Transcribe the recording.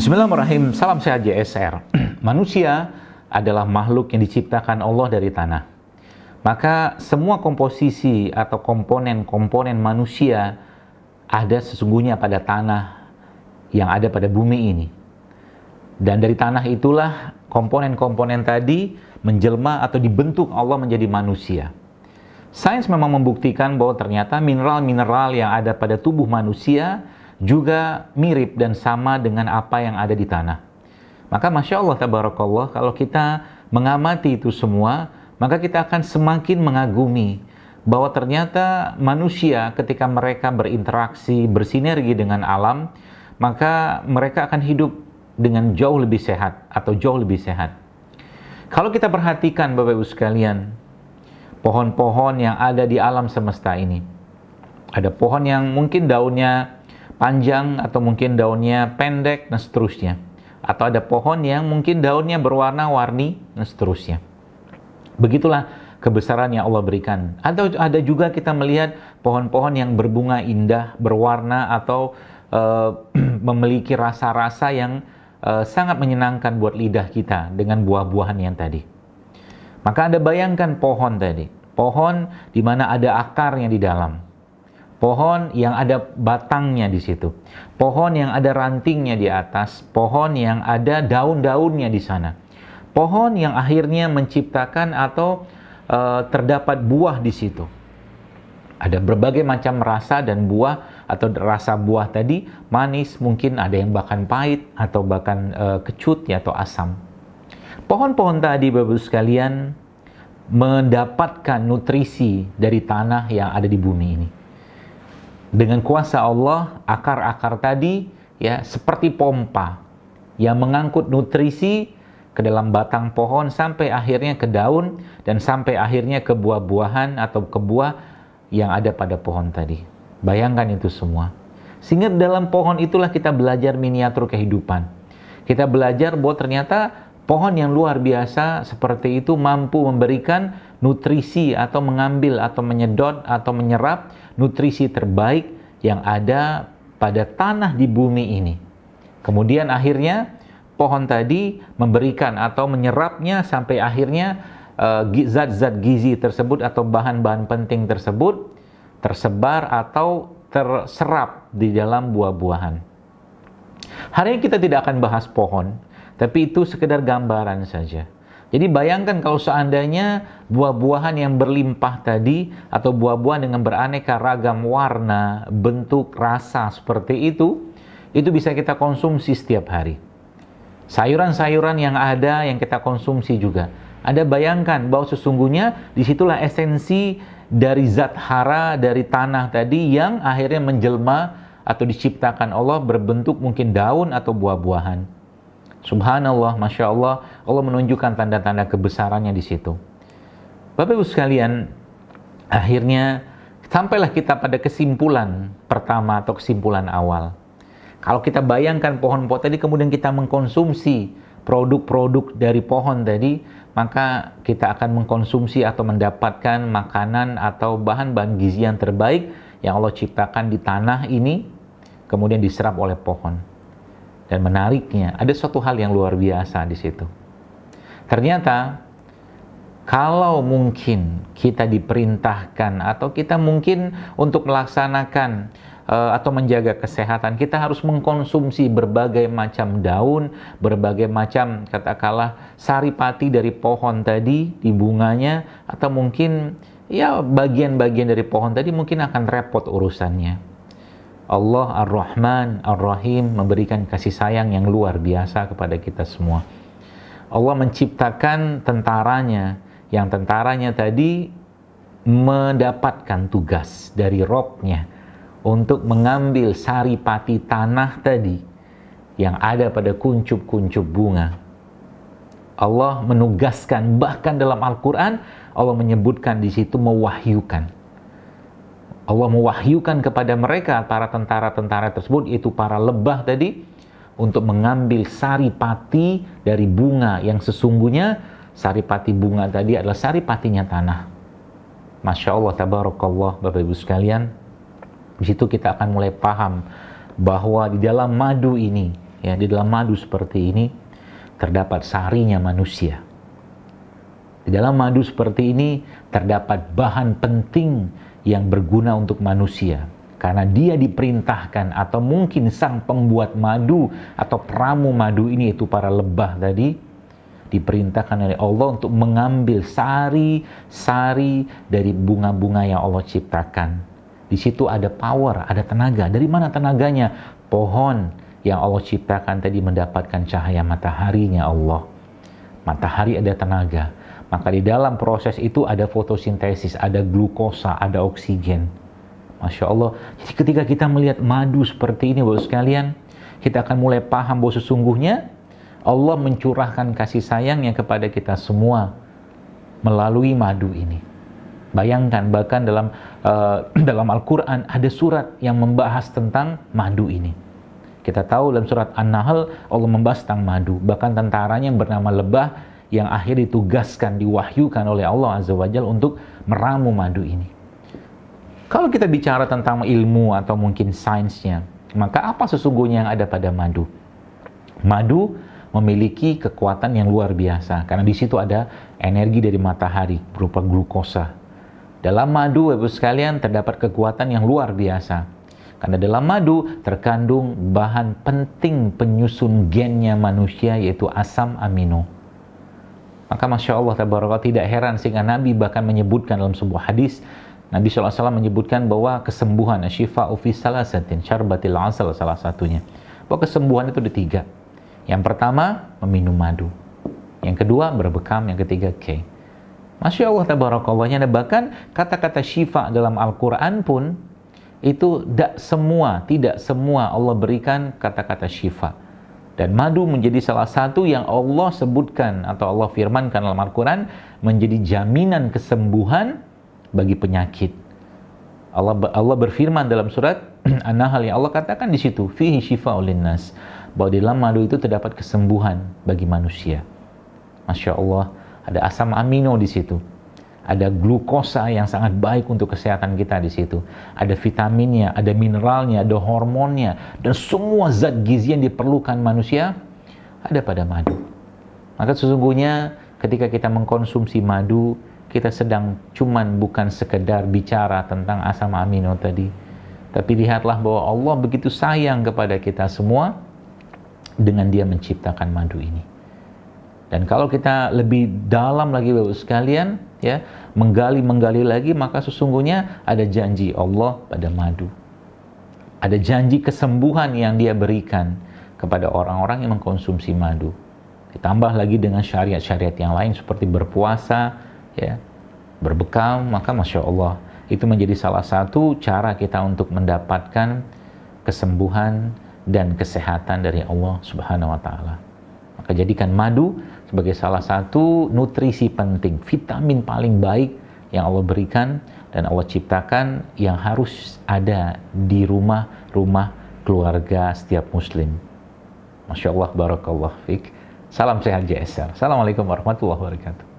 Bismillahirrahmanirrahim. Salam sehat JSR. Manusia adalah makhluk yang diciptakan Allah dari tanah. Maka semua komposisi atau komponen-komponen manusia ada sesungguhnya pada tanah yang ada pada bumi ini. Dan dari tanah itulah komponen-komponen tadi menjelma atau dibentuk Allah menjadi manusia. Sains memang membuktikan bahwa ternyata mineral-mineral yang ada pada tubuh manusia juga mirip dan sama dengan apa yang ada di tanah. Maka Masya Allah, Tabarakallah, kalau kita mengamati itu semua, maka kita akan semakin mengagumi bahwa ternyata manusia ketika mereka berinteraksi, bersinergi dengan alam, maka mereka akan hidup dengan jauh lebih sehat atau jauh lebih sehat. Kalau kita perhatikan Bapak Ibu sekalian, pohon-pohon yang ada di alam semesta ini, ada pohon yang mungkin daunnya panjang atau mungkin daunnya pendek dan seterusnya, atau ada pohon yang mungkin daunnya berwarna-warni dan seterusnya. Begitulah kebesaran yang Allah berikan. Atau ada juga kita melihat pohon-pohon yang berbunga indah, berwarna atau memiliki rasa-rasa yang sangat menyenangkan buat lidah kita dengan buah-buahan yang tadi. Maka Anda bayangkan pohon tadi, pohon di mana ada akarnya di dalam, pohon yang ada batangnya di situ, pohon yang ada rantingnya di atas, pohon yang ada daun-daunnya di sana, pohon yang akhirnya menciptakan atau terdapat buah di situ. Ada berbagai macam rasa dan buah atau rasa buah tadi manis, mungkin ada yang bahkan pahit atau bahkan kecut ya, atau asam. Pohon-pohon tadi Bapak-Ibu sekalian mendapatkan nutrisi dari tanah yang ada di bumi ini. Dengan kuasa Allah, akar-akar tadi ya seperti pompa yang mengangkut nutrisi ke dalam batang pohon sampai akhirnya ke daun dan sampai akhirnya ke buah-buahan atau ke buah yang ada pada pohon tadi. Bayangkan itu semua. Sehingga dalam pohon itulah kita belajar miniatur kehidupan. Kita belajar bahwa ternyata pohon yang luar biasa seperti itu mampu memberikan nutrisi atau mengambil atau menyedot atau menyerap nutrisi terbaik yang ada pada tanah di bumi ini. Kemudian akhirnya pohon tadi memberikan atau menyerapnya sampai akhirnya zat-zat gizi tersebut atau bahan-bahan penting tersebut tersebar atau terserap di dalam buah-buahan. Hari ini kita tidak akan bahas pohon, tapi itu sekedar gambaran saja. Jadi bayangkan kalau seandainya buah-buahan yang berlimpah tadi atau buah-buahan dengan beraneka ragam warna, bentuk, rasa seperti itu bisa kita konsumsi setiap hari. Sayuran-sayuran yang ada yang kita konsumsi juga. Anda bayangkan bahwa sesungguhnya disitulah esensi dari zat hara dari tanah tadi yang akhirnya menjelma atau diciptakan Allah berbentuk mungkin daun atau buah-buahan. Subhanallah, Masya Allah, Allah menunjukkan tanda-tanda kebesarannya di situ. Bapak Ibu sekalian, akhirnya sampailah kita pada kesimpulan pertama atau kesimpulan awal. Kalau kita bayangkan pohon-pohon tadi, kemudian kita mengkonsumsi produk-produk dari pohon tadi, maka kita akan mengkonsumsi atau mendapatkan makanan atau bahan-bahan gizi yang terbaik yang Allah ciptakan di tanah ini, kemudian diserap oleh pohon. Dan menariknya, ada suatu hal yang luar biasa di situ. Ternyata, kalau mungkin kita diperintahkan atau kita mungkin untuk melaksanakan atau menjaga kesehatan, kita harus mengkonsumsi berbagai macam daun, berbagai macam katakanlah saripati dari pohon tadi, di bunganya, atau mungkin ya bagian-bagian dari pohon tadi mungkin akan repot urusannya. Allah Ar-Rahman Ar-Rahim memberikan kasih sayang yang luar biasa kepada kita semua. Allah menciptakan tentaranya, yang tentaranya tadi mendapatkan tugas dari Robnya untuk mengambil saripati tanah tadi yang ada pada kuncup-kuncup bunga. Allah menugaskan, bahkan dalam Al-Quran Allah menyebutkan di situ mewahyukan. Allah mewahyukan kepada mereka, para tentara-tentara tersebut, itu para lebah tadi, untuk mengambil saripati dari bunga yang sesungguhnya saripati bunga tadi adalah saripatinya tanah. Masya Allah, tabarakallah, Bapak Ibu sekalian. Di situ kita akan mulai paham bahwa di dalam madu ini ya, di dalam madu seperti ini terdapat sarinya manusia. Di dalam madu seperti ini terdapat bahan penting yang berguna untuk manusia. Karena dia diperintahkan, atau mungkin sang pembuat madu atau peramu madu ini, itu para lebah tadi, diperintahkan oleh Allah untuk mengambil sari-sari dari bunga-bunga yang Allah ciptakan. Di situ ada power, ada tenaga. Dari mana tenaganya? Pohon yang Allah ciptakan tadi mendapatkan cahaya mataharinya Allah. Matahari ada tenaga. Maka di dalam proses itu ada fotosintesis, ada glukosa, ada oksigen. Masya Allah. Jadi ketika kita melihat madu seperti ini, Bapak sekalian, kita akan mulai paham bahwa sesungguhnya Allah mencurahkan kasih sayangnya kepada kita semua melalui madu ini. Bayangkan, bahkan dalam Al-Quran ada surat yang membahas tentang madu ini. Kita tahu dalam surat An-Nahl Allah membahas tentang madu. Bahkan tentaranya yang bernama lebah yang akhirnya ditugaskan, diwahyukan oleh Allah Azza wa Jalla untuk meramu madu ini. Kalau kita bicara tentang ilmu atau mungkin sainsnya, maka apa sesungguhnya yang ada pada madu? Madu memiliki kekuatan yang luar biasa karena di situ ada energi dari matahari berupa glukosa. Dalam madu, Ibu sekalian, terdapat kekuatan yang luar biasa. Karena dalam madu terkandung bahan penting penyusun gennya manusia, yaitu asam amino. Maka Masya Allah, Tabaraka, tidak heran sehingga Nabi bahkan menyebutkan dalam sebuah hadis, Nabi SAW menyebutkan bahwa kesembuhan, syifa'u fi salasatin, syarbatil asal salah satunya. Bahwa kesembuhan itu ada 3. Yang pertama, meminum madu. Yang kedua, berbekam. Yang ketiga, Masya Allah, Tabarakallah. Bahkan kata-kata syifa dalam Al-Quran pun, itu tidak semua Allah berikan kata-kata syifa. Dan madu menjadi salah satu yang Allah sebutkan atau Allah firmankan dalam Al-Quran menjadi jaminan kesembuhan bagi penyakit. Allah berfirman dalam surat An-Nahl yang Allah katakan di situ, fihi syifa'ul linnas, bahwa di dalam madu itu terdapat kesembuhan bagi manusia. Masya Allah, ada asam amino di situ. Ada glukosa yang sangat baik untuk kesehatan kita di situ. Ada vitaminnya, ada mineralnya, ada hormonnya, dan semua zat gizi yang diperlukan manusia ada pada madu. Maka sesungguhnya ketika kita mengkonsumsi madu, kita sedang bukan sekedar bicara tentang asam amino tadi, tapi lihatlah bahwa Allah begitu sayang kepada kita semua dengan Dia menciptakan madu ini. Dan kalau kita lebih dalam lagi, Bapak sekalian, ya, menggali lagi, maka sesungguhnya ada janji Allah pada madu. Ada janji kesembuhan yang Dia berikan kepada orang-orang yang mengkonsumsi madu. Ditambah lagi dengan syariat-syariat yang lain seperti berpuasa, ya, berbekam, maka Masya Allah, itu menjadi salah satu cara kita untuk mendapatkan kesembuhan dan kesehatan dari Allah Subhanahu wa Ta'ala. Maka jadikan madu sebagai salah satu nutrisi penting, vitamin paling baik yang Allah berikan dan Allah ciptakan yang harus ada di rumah-rumah keluarga setiap muslim. Masya Allah, barakallah fiik. Salam sehat JSR. Assalamualaikum warahmatullahi wabarakatuh.